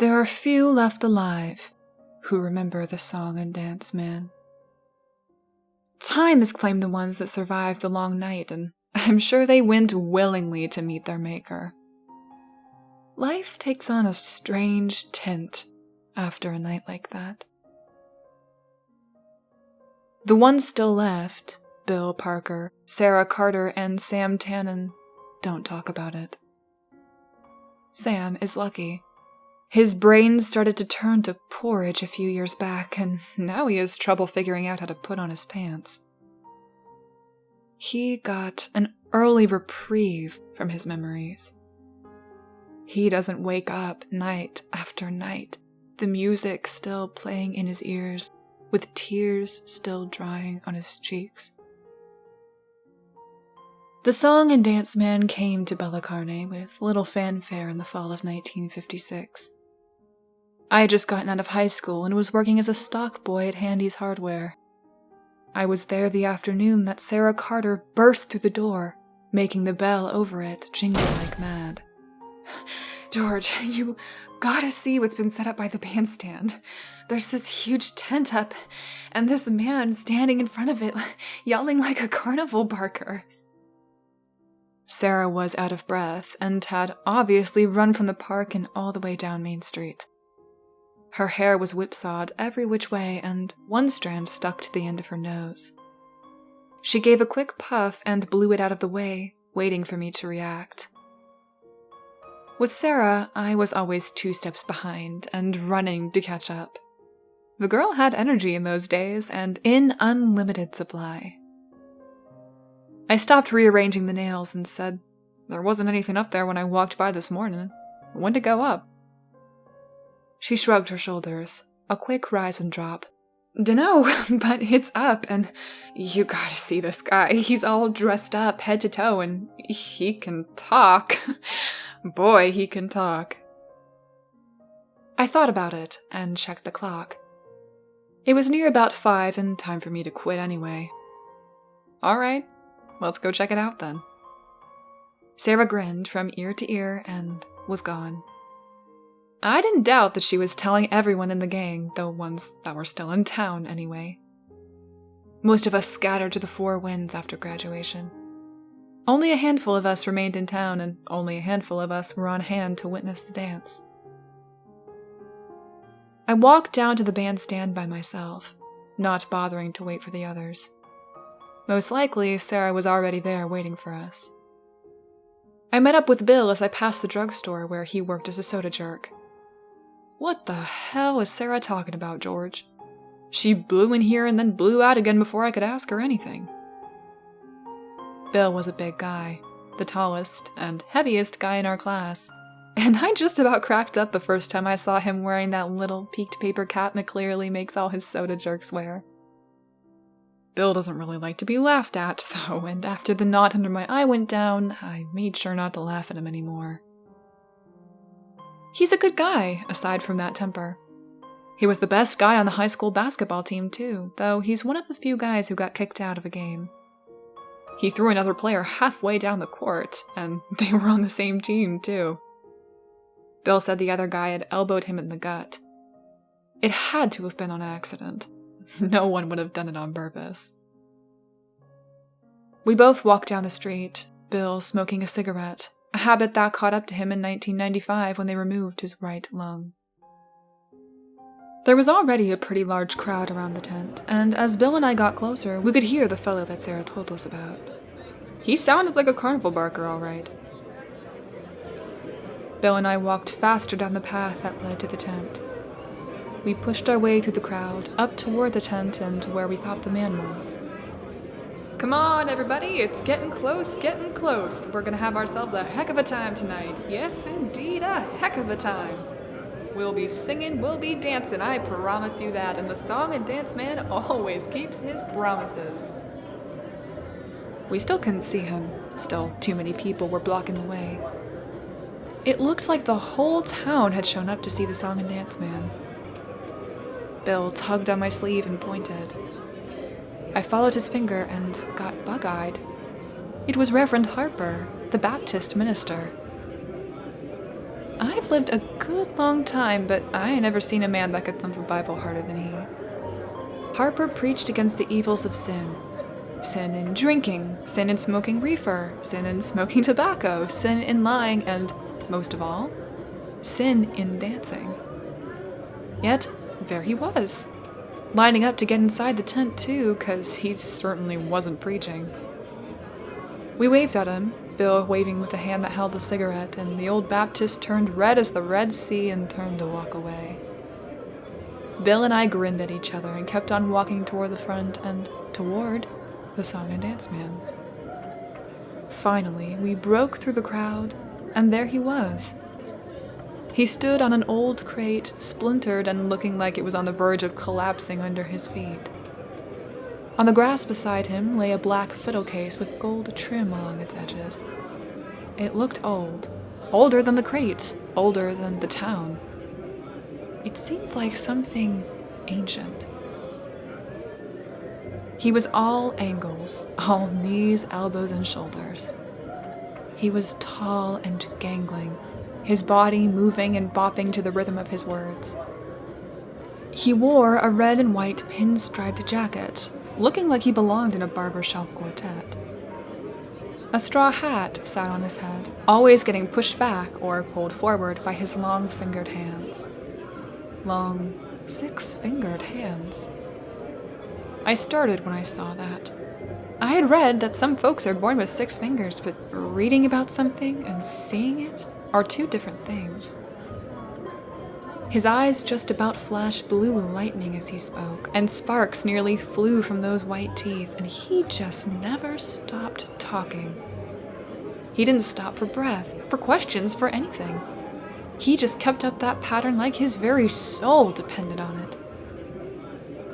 There are few left alive who remember the song and dance man. Time has claimed the ones that survived the long night, and I'm sure they went willingly to meet their maker. Life takes on a strange tint after a night like that. The ones still left, Bill Parker, Sarah Carter, and Sam Tannen, don't talk about it. Sam is lucky. His brain started to turn to porridge a few years back, and now he has trouble figuring out how to put on his pants. He got an early reprieve from his memories. He doesn't wake up night after night, the music still playing in his ears, with tears still drying on his cheeks. The song and dance man came to Bellacarne with little fanfare in the fall of 1956. I had just gotten out of high school and was working as a stock boy at Handy's Hardware. I was there the afternoon that Sarah Carter burst through the door, making the bell over it jingle like mad. "George, you gotta see what's been set up by the bandstand. There's this huge tent up, and this man standing in front of it, yelling like a carnival barker." Sarah was out of breath and had obviously run from the park and all the way down Main Street. Her hair was whipsawed every which way, and one strand stuck to the end of her nose. She gave a quick puff and blew it out of the way, waiting for me to react. With Sarah, I was always 2 steps behind and running to catch up. The girl had energy in those days and in unlimited supply. I stopped rearranging the nails and said, "There wasn't anything up there when I walked by this morning. When'd it go up?" She shrugged her shoulders, a quick rise and drop. "Dunno, but it's up, and you gotta see this guy. He's all dressed up, head to toe, and he can talk. Boy, he can talk." I thought about it and checked the clock. It was near about 5 and time for me to quit anyway. "All right, let's go check it out then." Sarah grinned from ear to ear and was gone. I didn't doubt that she was telling everyone in the gang, the ones that were still in town anyway. Most of us scattered to the 4 winds after graduation. Only a handful of us remained in town, and only a handful of us were on hand to witness the dance. I walked down to the bandstand by myself, not bothering to wait for the others. Most likely, Sarah was already there waiting for us. I met up with Bill as I passed the drugstore where he worked as a soda jerk. "What the hell is Sarah talking about, George? She blew in here and then blew out again before I could ask her anything." Bill was a big guy, the tallest and heaviest guy in our class, and I just about cracked up the first time I saw him wearing that little peaked paper cap McClearly makes all his soda jerks wear. Bill doesn't really like to be laughed at, though, and after the knot under my eye went down, I made sure not to laugh at him anymore. He's a good guy, aside from that temper. He was the best guy on the high school basketball team, too, though he's one of the few guys who got kicked out of a game. He threw another player halfway down the court, and they were on the same team, too. Bill said the other guy had elbowed him in the gut. It had to have been on accident. No one would have done it on purpose. We both walked down the street, Bill smoking a cigarette, a habit that caught up to him in 1995 when they removed his right lung. There was already a pretty large crowd around the tent, and as Bill and I got closer, we could hear the fellow that Sarah told us about. He sounded like a carnival barker, all right. Bill and I walked faster down the path that led to the tent. We pushed our way through the crowd, up toward the tent and where we thought the man was. "Come on, everybody, it's getting close, getting close. We're gonna have ourselves a heck of a time tonight. Yes, indeed, a heck of a time. We'll be singing, we'll be dancing, I promise you that, and the song and dance man always keeps his promises." We still couldn't see him. Still, too many people were blocking the way. It looked like the whole town had shown up to see the song and dance man. Bill tugged on my sleeve and pointed. I followed his finger and got bug-eyed. It was Reverend Harper, the Baptist minister. I've lived a good long time, but I ain't never seen a man that could thump a Bible harder than he. Harper preached against the evils of sin. Sin in drinking, sin in smoking reefer, sin in smoking tobacco, sin in lying, and, most of all, sin in dancing. Yet, there he was, lining up to get inside the tent too, 'cause he certainly wasn't preaching. We waved at him, Bill waving with the hand that held the cigarette, and the old Baptist turned red as the Red Sea and turned to walk away. Bill and I grinned at each other and kept on walking toward the front and toward the Song and Dance Man. Finally, we broke through the crowd, and there he was. He stood on an old crate, splintered and looking like it was on the verge of collapsing under his feet. On the grass beside him lay a black fiddle case with gold trim along its edges. It looked old. Older than the crate. Older than the town. It seemed like something ancient. He was all angles, all knees, elbows, and shoulders. He was tall and gangling, his body moving and bopping to the rhythm of his words. He wore a red and white pinstriped jacket, looking like he belonged in a barbershop quartet. A straw hat sat on his head, always getting pushed back or pulled forward by his long-fingered hands. Long, 6-fingered hands. I started when I saw that. I had read that some folks are born with 6 fingers, but reading about something and seeing it are 2 different things. His eyes just about flashed blue lightning as he spoke, and sparks nearly flew from those white teeth, and he just never stopped talking. He didn't stop for breath, for questions, for anything. He just kept up that pattern like his very soul depended on it.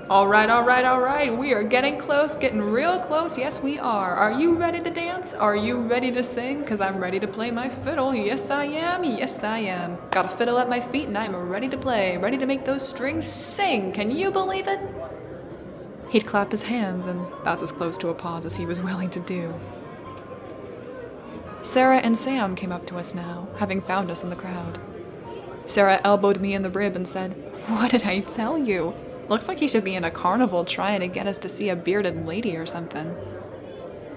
All right, we are getting close, getting real close, yes we are. Are you ready to dance? Are you ready to sing? 'Cause I'm ready to play my fiddle, yes I am. Got a fiddle at my feet and I'm ready to play, ready to make those strings sing, can you believe it? He'd clap his hands, and that's as close to a pause as he was willing to do. Sarah and Sam came up to us now, having found us in the crowd. Sarah elbowed me in the rib and said, "What did I tell you? Looks like he should be in a carnival trying to get us to see a bearded lady or something."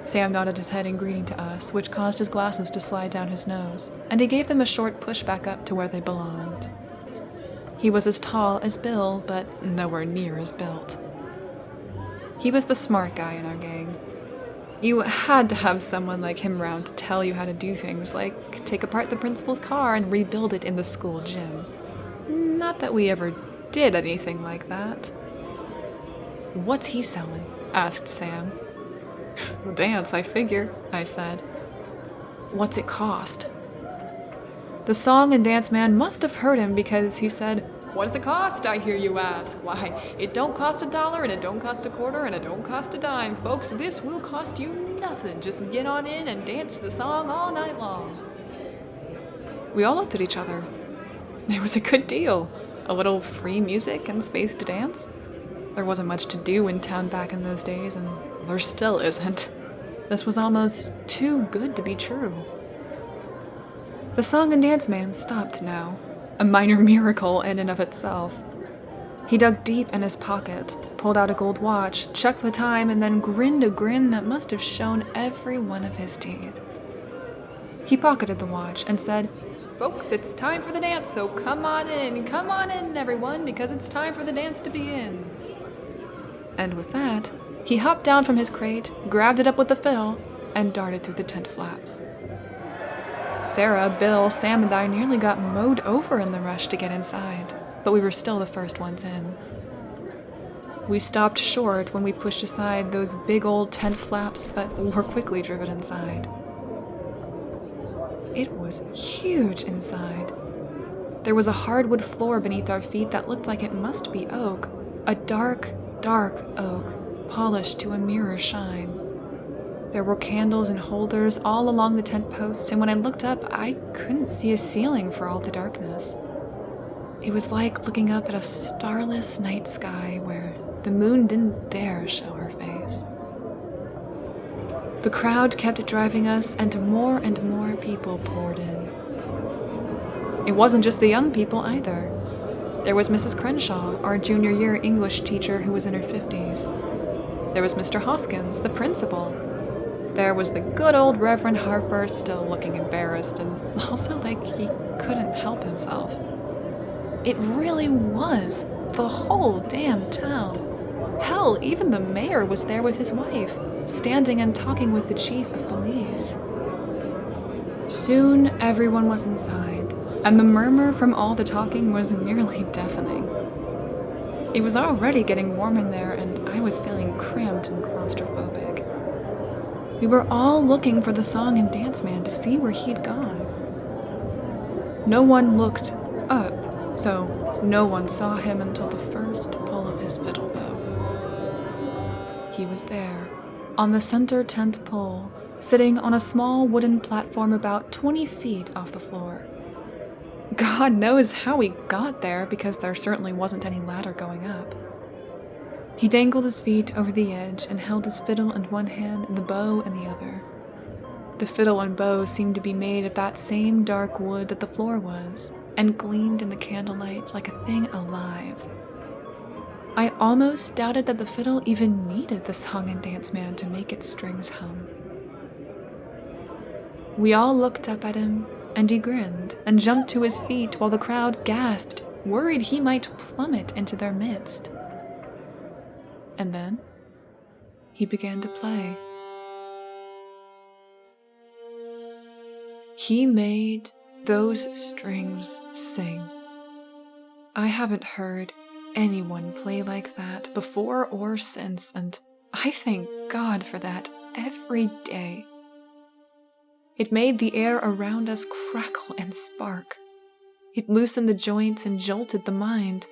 Sam nodded his head in greeting to us, which caused his glasses to slide down his nose, and he gave them a short push back up to where they belonged. He was as tall as Bill, but nowhere near as built. He was the smart guy in our gang. You had to have someone like him around to tell you how to do things, like take apart the principal's car and rebuild it in the school gym. Not that we ever did anything like that. "What's he selling?" asked Sam. "Dance, I figure," I said. "What's it cost?" The Song and Dance Man must have heard him because he said, "What does it cost, I hear you ask? Why, it don't cost $1, and it don't cost a quarter, and it don't cost a dime. Folks, this will cost you nothing. Just get on in and dance the song all night long." We all looked at each other. It was a good deal. A little free music and space to dance. There wasn't much to do in town back in those days, and there still isn't. This was almost too good to be true. The Song and Dance Man stopped now, a minor miracle in and of itself. He dug deep in his pocket, pulled out a gold watch, checked the time, and then grinned a grin that must have shown every one of his teeth. He pocketed the watch and said, "Folks, it's time for the dance, so come on in, everyone, because it's time for the dance to begin." And with that, he hopped down from his crate, grabbed it up with the fiddle, and darted through the tent flaps. Sarah, Bill, Sam, and I nearly got mowed over in the rush to get inside, but we were still the first ones in. We stopped short when we pushed aside those big old tent flaps, but were quickly driven inside. It was huge inside. There was a hardwood floor beneath our feet that looked like it must be oak, a dark, dark oak, polished to a mirror shine. There were candles and holders all along the tent posts, and when I looked up, I couldn't see a ceiling for all the darkness. It was like looking up at a starless night sky where the moon didn't dare show her face. The crowd kept driving us, and more people poured in. It wasn't just the young people either. There was Mrs. Crenshaw, our junior year English teacher who was in her 50s. There was Mr. Hoskins, the principal. There was the good old Reverend Harper, still looking embarrassed and also like he couldn't help himself. It really was the whole damn town. Hell, even the mayor was there with his wife, standing and talking with the chief of police. Soon, everyone was inside, and the murmur from all the talking was nearly deafening. It was already getting warm in there, and I was feeling cramped and claustrophobic. We were all looking for the song and dance man to see where he'd gone. No one looked up, so no one saw him until the first pull of his fiddle bow. He was there, on the center tent pole, sitting on a small wooden platform about 20 feet off the floor. God knows how he got there, because there certainly wasn't any ladder going up. He dangled his feet over the edge and held his fiddle in one hand and the bow in the other. The fiddle and bow seemed to be made of that same dark wood that the floor was, and gleamed in the candlelight like a thing alive. I almost doubted that the fiddle even needed the song and dance man to make its strings hum. We all looked up at him, and he grinned and jumped to his feet while the crowd gasped, worried he might plummet into their midst. And then he began to play. He made those strings sing. I haven't heard anyone play like that before or since, and I thank God for that every day. It made the air around us crackle and spark. It loosened the joints and jolted the mind.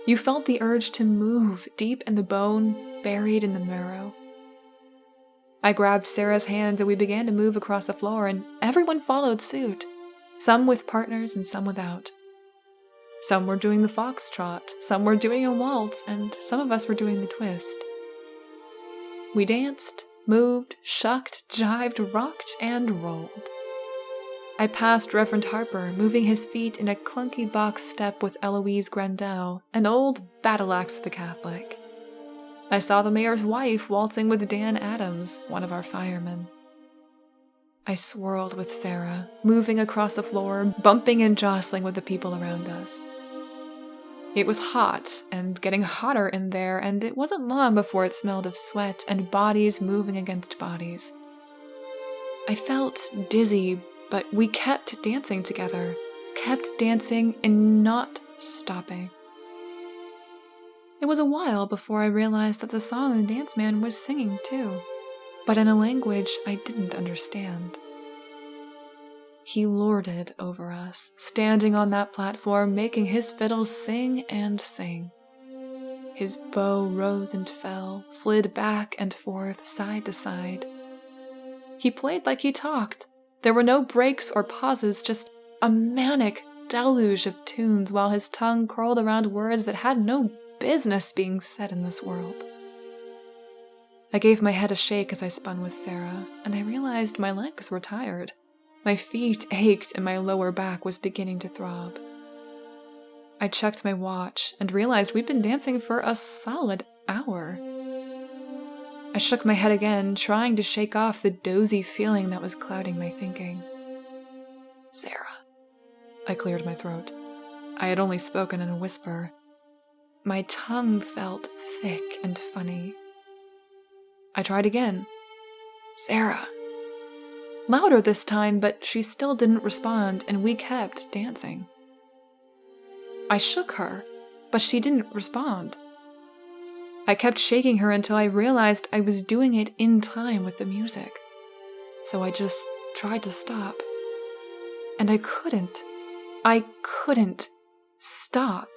You felt the urge to move deep in the bone, buried in the marrow. I grabbed Sarah's hands and we began to move across the floor, and everyone followed suit, some with partners and some without. Some were doing the foxtrot, some were doing a waltz, and some of us were doing the twist. We danced, moved, shucked, jived, rocked, and rolled. I passed Reverend Harper, moving his feet in a clunky box step with Eloise Grandel, an old battle-axe the Catholic. I saw the mayor's wife waltzing with Dan Adams, one of our firemen. I swirled with Sarah, moving across the floor, bumping and jostling with the people around us. It was hot, and getting hotter in there, and it wasn't long before it smelled of sweat and bodies moving against bodies. I felt dizzy, but we kept dancing together, kept dancing and not stopping. It was a while before I realized that the song and dance man was singing too, but in a language I didn't understand. He lorded over us, standing on that platform, making his fiddle sing and sing. His bow rose and fell, slid back and forth, side to side. He played like he talked. There were no breaks or pauses, just a manic deluge of tunes while his tongue curled around words that had no business being said in this world. I gave my head a shake as I spun with Sarah, and I realized my legs were tired. My feet ached and my lower back was beginning to throb. I checked my watch and realized we'd been dancing for a solid hour. I shook my head again, trying to shake off the dozy feeling that was clouding my thinking. Sarah. I cleared my throat. I had only spoken in a whisper. My tongue felt thick and funny. I tried again. Sarah. Louder this time, but she still didn't respond, and we kept dancing. I shook her, but she didn't respond. I kept shaking her until I realized I was doing it in time with the music. So I just tried to stop. And I couldn't. I couldn't stop.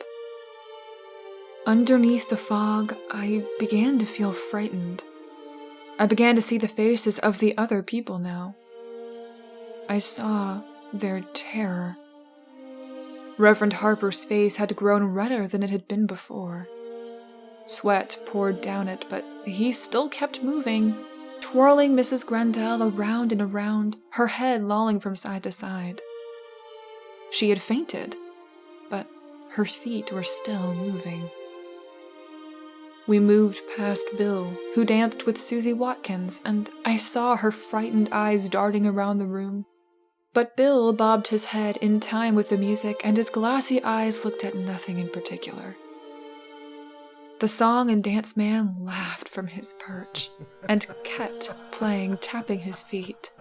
Underneath the fog, I began to feel frightened. I began to see the faces of the other people now. I saw their terror. Reverend Harper's face had grown redder than it had been before. Sweat poured down it, but he still kept moving, twirling Mrs. Grandel around and around, her head lolling from side to side. She had fainted, but her feet were still moving. We moved past Bill, who danced with Susie Watkins, and I saw her frightened eyes darting around the room. But Bill bobbed his head in time with the music, and his glassy eyes looked at nothing in particular. The song and dance man laughed from his perch and kept playing, tapping his feet.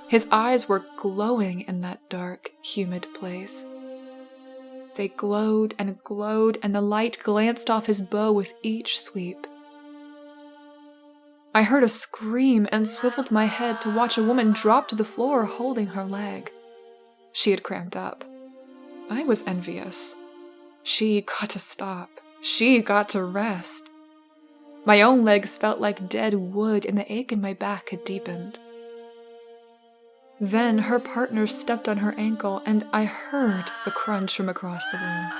His eyes were glowing in that dark, humid place. They glowed, and the light glanced off his bow with each sweep. I heard a scream and swiveled my head to watch a woman drop to the floor holding her leg. She had cramped up. I was envious. She got to stop. She got to rest. My own legs felt like dead wood, and the ache in my back had deepened. Then her partner stepped on her ankle, and I heard the crunch from across the room.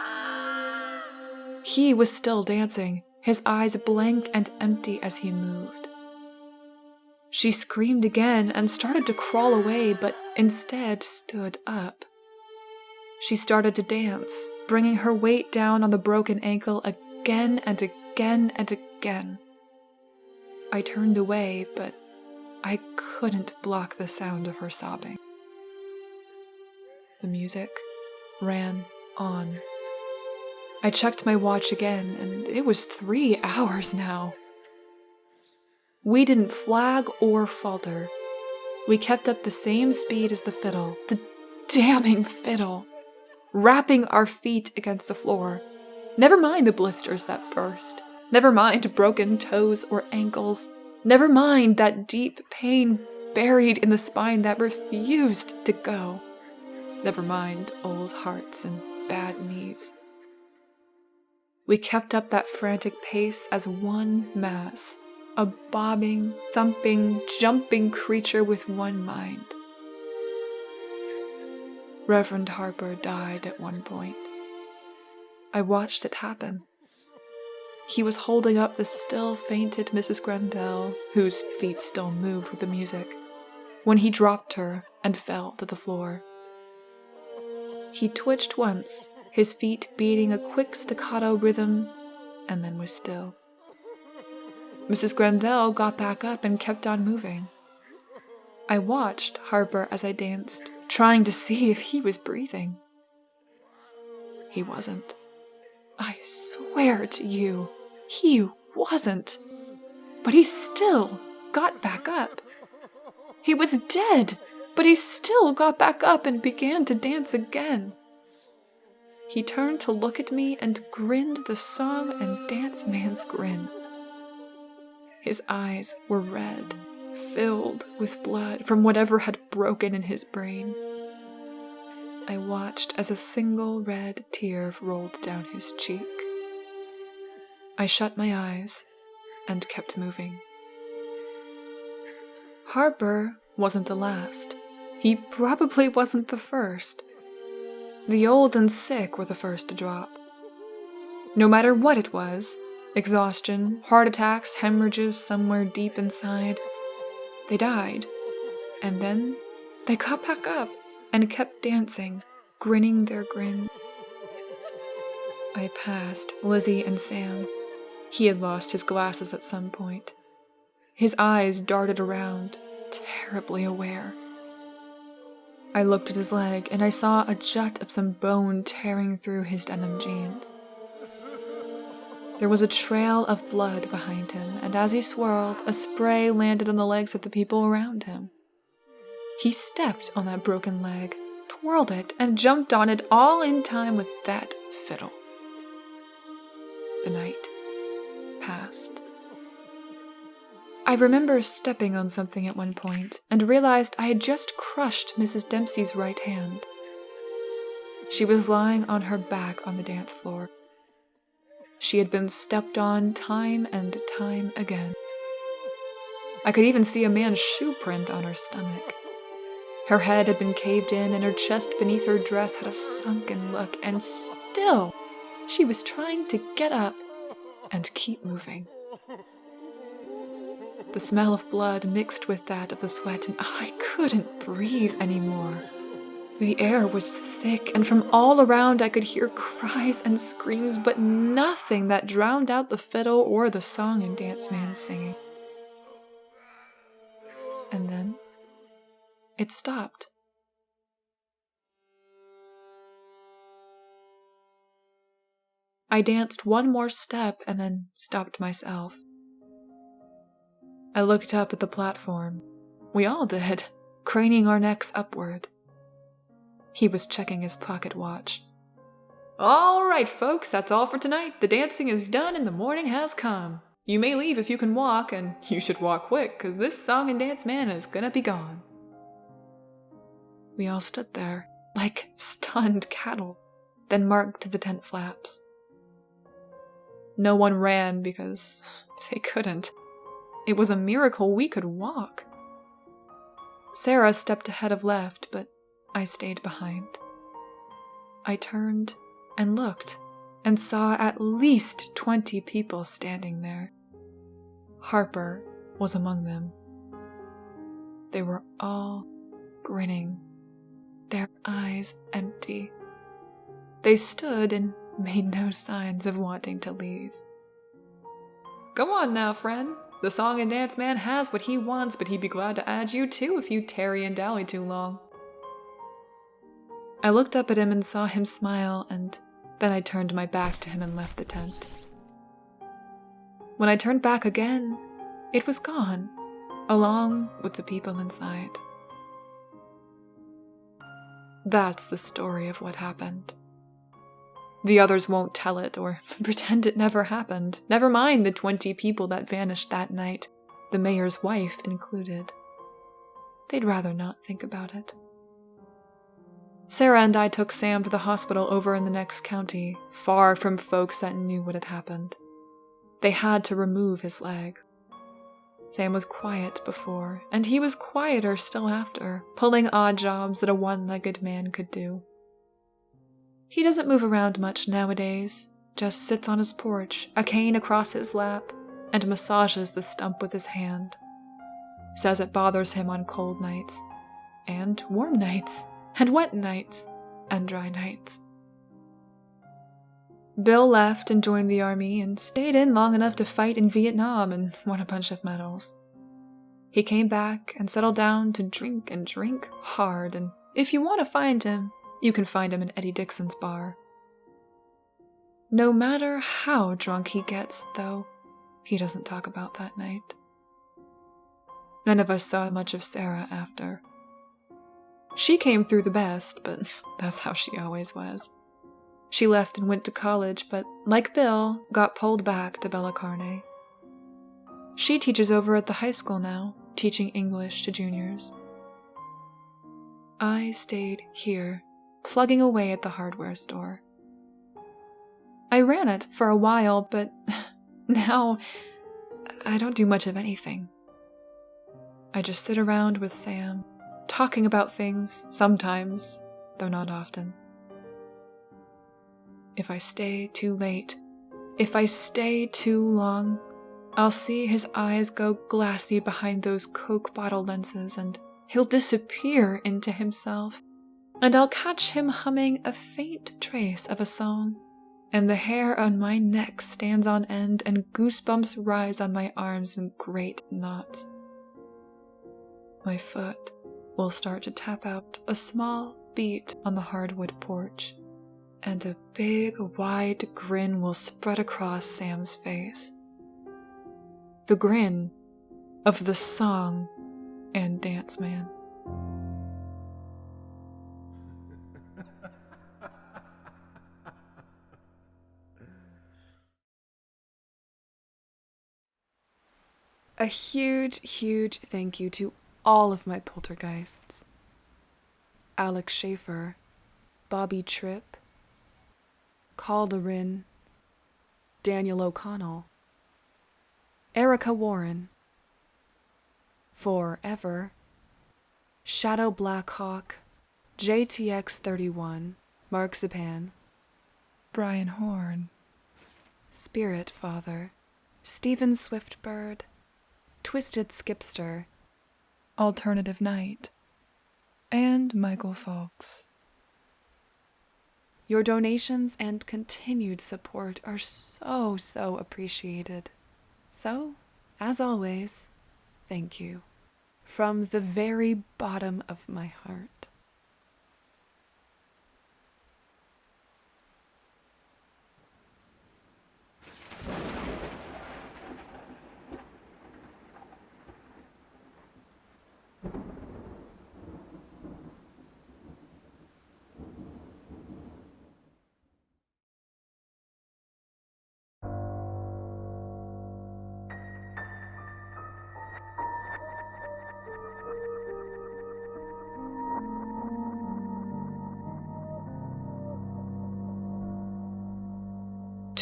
He was still dancing, his eyes blank and empty as he moved. She screamed again and started to crawl away, but instead stood up. She started to dance, bringing her weight down on the broken ankle again and again and again. I turned away, but I couldn't block the sound of her sobbing. The music ran on. I checked my watch again, and it was 3 hours now. We didn't flag or falter. We kept up the same speed as the fiddle, the damning fiddle, rapping our feet against the floor. Never mind the blisters that burst. Never mind broken toes or ankles. Never mind that deep pain buried in the spine that refused to go. Never mind old hearts and bad knees. We kept up that frantic pace as one mass, a bobbing, thumping, jumping creature with one mind. Reverend Harper died at one point. I watched it happen. He was holding up the still fainted Mrs. Grandel, whose feet still moved with the music, when he dropped her and fell to the floor. He twitched once, his feet beating a quick staccato rhythm, and then was still. Mrs. Grandel got back up and kept on moving. I watched Harper as I danced, trying to see if he was breathing. He wasn't. I swear to you, he wasn't. But he still got back up. He was dead, but he still got back up and began to dance again. He turned to look at me and grinned the song and dance man's grin. His eyes were red, filled with blood from whatever had broken in his brain. I watched as a single red tear rolled down his cheek. I shut my eyes and kept moving. Harper wasn't the last. He probably wasn't the first. The old and sick were the first to drop. No matter what it was, exhaustion, heart attacks, hemorrhages somewhere deep inside, they died. And then they got back up and kept dancing, grinning their grin. I passed Lizzie and Sam. He had lost his glasses at some point. His eyes darted around, terribly aware. I looked at his leg, and I saw a jut of some bone tearing through his denim jeans. There was a trail of blood behind him, and as he swirled, a spray landed on the legs of the people around him. He stepped on that broken leg, twirled it, and jumped on it all in time with that fiddle. The night passed. I remember stepping on something at one point and realized I had just crushed Mrs. Dempsey's right hand. She was lying on her back on the dance floor. She had been stepped on time and time again. I could even see a man's shoe print on her stomach. Her head had been caved in, and her chest beneath her dress had a sunken look, and still she was trying to get up and keep moving. The smell of blood mixed with that of the sweat, and I couldn't breathe anymore. The air was thick, and from all around I could hear cries and screams, but nothing that drowned out the fiddle or the song and dance man singing. And then it stopped. I danced one more step and then stopped myself. I looked up at the platform. We all did, craning our necks upward. He was checking his pocket watch. "All right, folks, that's all for tonight. The dancing is done and the morning has come. You may leave if you can walk, and you should walk quick, because this song and dance man is gonna be gone." We all stood there, like stunned cattle, then marked the tent flaps. No one ran because they couldn't. It was a miracle we could walk. Sarah stepped ahead of left, but I stayed behind. I turned and looked and saw at least 20 people standing there. Harper was among them. They were all grinning, their eyes empty. They stood and made no signs of wanting to leave. "Go on now, friend. The song and dance man has what he wants, but he'd be glad to add you too if you tarry and dally too long." I looked up at him and saw him smile, and then I turned my back to him and left the tent. When I turned back again, it was gone, along with the people inside. That's the story of what happened. The others won't tell it or pretend it never happened. Never mind the 20 people that vanished that night, the mayor's wife included. They'd rather not think about it. Sarah and I took Sam to the hospital over in the next county, far from folks that knew what had happened. They had to remove his leg. Sam was quiet before, and he was quieter still after, pulling odd jobs that a one-legged man could do. He doesn't move around much nowadays, just sits on his porch, a cane across his lap, and massages the stump with his hand. Says it bothers him on cold nights, and warm nights, and wet nights, and dry nights. Bill left and joined the army and stayed in long enough to fight in Vietnam and won a bunch of medals. He came back and settled down to drink and drink hard, and if you want to find him, you can find him in Eddie Dixon's bar. No matter how drunk he gets, though, he doesn't talk about that night. None of us saw much of Sarah after. She came through the best, but that's how she always was. She left and went to college, but like Bill, got pulled back to Bella Carne. She teaches over at the high school now, teaching English to juniors. I stayed here, plugging away at the hardware store. I ran it for a while, but now I don't do much of anything. I just sit around with Sam, talking about things, sometimes, though not often. If I stay too late, if I stay too long, I'll see his eyes go glassy behind those Coke bottle lenses and he'll disappear into himself, and I'll catch him humming a faint trace of a song, and the hair on my neck stands on end and goosebumps rise on my arms in great knots. My foot will start to tap out a small beat on the hardwood porch, and a big, wide grin will spread across Sam's face. The grin of the song and dance man. A huge thank you to all of my poltergeists. Alex Schaefer, Bobby Tripp, Calderin, Daniel O'Connell, Erica Warren, Forever, Shadow Blackhawk, JTX31, Mark Zapan, Brian Horn, Spirit Father, Stephen Swiftbird, Twisted Skipster, Alternative Night, and Michael Folks. Your donations and continued support are so appreciated. So, as always, thank you. From the very bottom of my heart.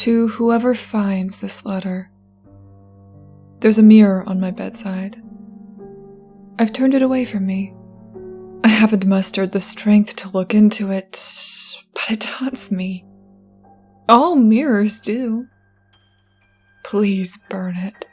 To whoever finds this letter, there's a mirror on my bedside. I've turned it away from me. I haven't mustered the strength to look into it, but it haunts me. All mirrors do. Please burn it.